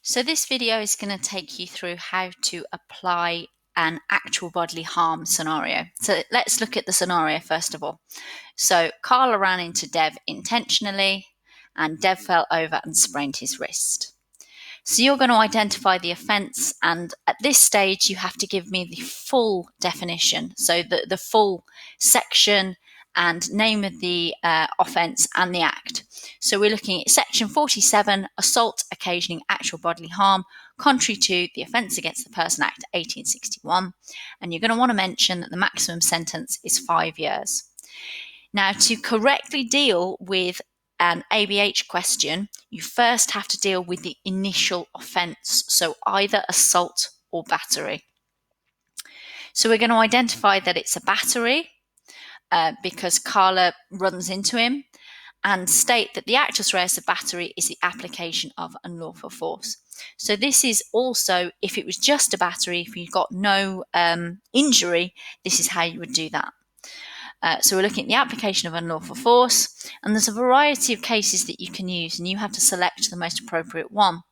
So this video is going to take you through how to apply an actual bodily harm scenario. So let's look at the scenario first of all. So Carla ran into Dev intentionally and Dev fell over and sprained his wrist. So you're going to identify the offence, and at this stage you have to give me the full definition, so the full section and name of the offence and the act. So we're looking at section 47, assault occasioning actual bodily harm, contrary to the Offence Against the Person Act 1861, and you're going to want to mention that the maximum sentence is 5 years. Now, to correctly deal with an ABH question, you first have to deal with the initial offence, so either assault or battery. So we're going to identify that it's a battery because Carla runs into him, and state that the actus reus of battery is the application of unlawful force. So this is also, if it was just a battery, if you got no injury, this is how you would do that. So we're looking at the application of unlawful force, and there's a variety of cases that you can use, and you have to select the most appropriate one.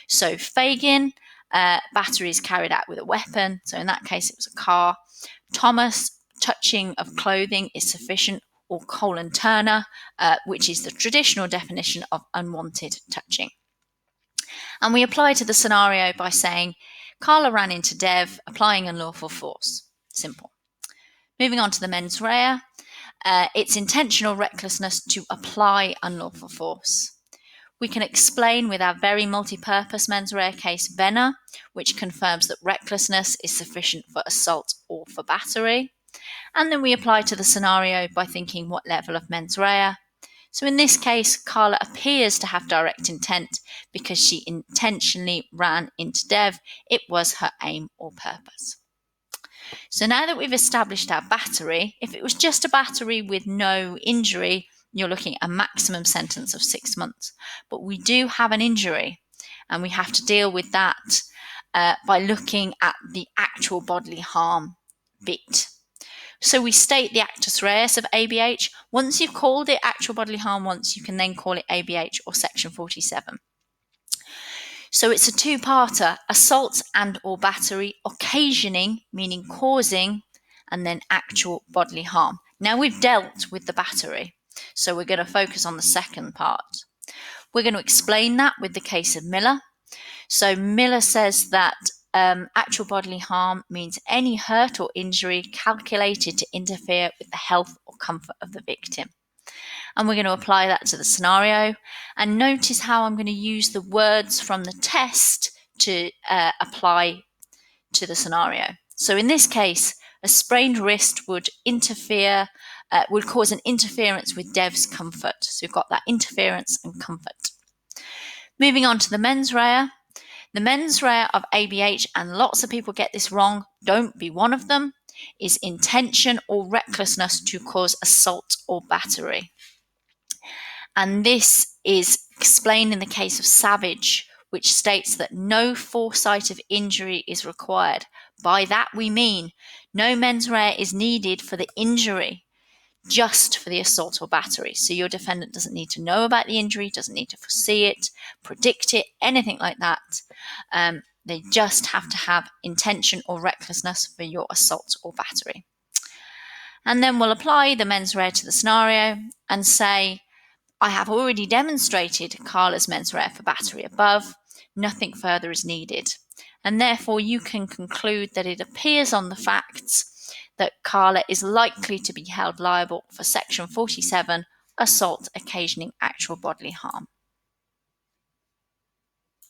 So Fagin, battery is carried out with a weapon, so in that case it was a car. Thomas, touching of clothing is sufficient, or Colin Turner, which is the traditional definition of unwanted touching. And we apply to the scenario by saying, Carla ran into Dev, applying unlawful force. Simple. Moving on to the mens rea, it's intentional recklessness to apply unlawful force. We can explain with our very multi-purpose mens rea case, Venner, which confirms that recklessness is sufficient for assault or for battery. And then we apply to the scenario by thinking what level of mens rea. So in this case, Carla appears to have direct intent because she intentionally ran into Dev. It was her aim or purpose. So now that we've established our battery, if it was just a battery with no injury, you're looking at a maximum sentence of 6 months. But we do have an injury, and we have to deal with that by looking at the actual bodily harm bit. So we state the actus reus of ABH. Once you've called it actual bodily harm once, you can then call it ABH or section 47. So it's a two-parter, assault and or battery, occasioning, meaning causing, and then actual bodily harm. Now we've dealt with the battery, so we're going to focus on the second part. We're going to explain that with the case of Miller. So Miller says that actual bodily harm means any hurt or injury calculated to interfere with the health or comfort of the victim. And we're going to apply that to the scenario. And notice how I'm going to use the words from the test to apply to the scenario. So in this case, a sprained wrist would cause an interference with Dev's comfort. So we've got that interference and comfort. Moving on to the mens rea. The mens rea of ABH, and lots of people get this wrong, don't be one of them, is intention or recklessness to cause assault or battery. And this is explained in the case of Savage, which states that no foresight of injury is required. By that we mean no mens rea is needed for the injury, just for the assault or battery. So your defendant doesn't need to know about the injury, doesn't need to foresee it, predict it, anything like that. They just have to have intention or recklessness for your assault or battery. And then we'll apply the mens rea to the scenario and say, I have already demonstrated Carla's mens rea for battery above. Nothing further is needed. And therefore you can conclude that it appears on the facts that Carla is likely to be held liable for section 47, assault occasioning actual bodily harm.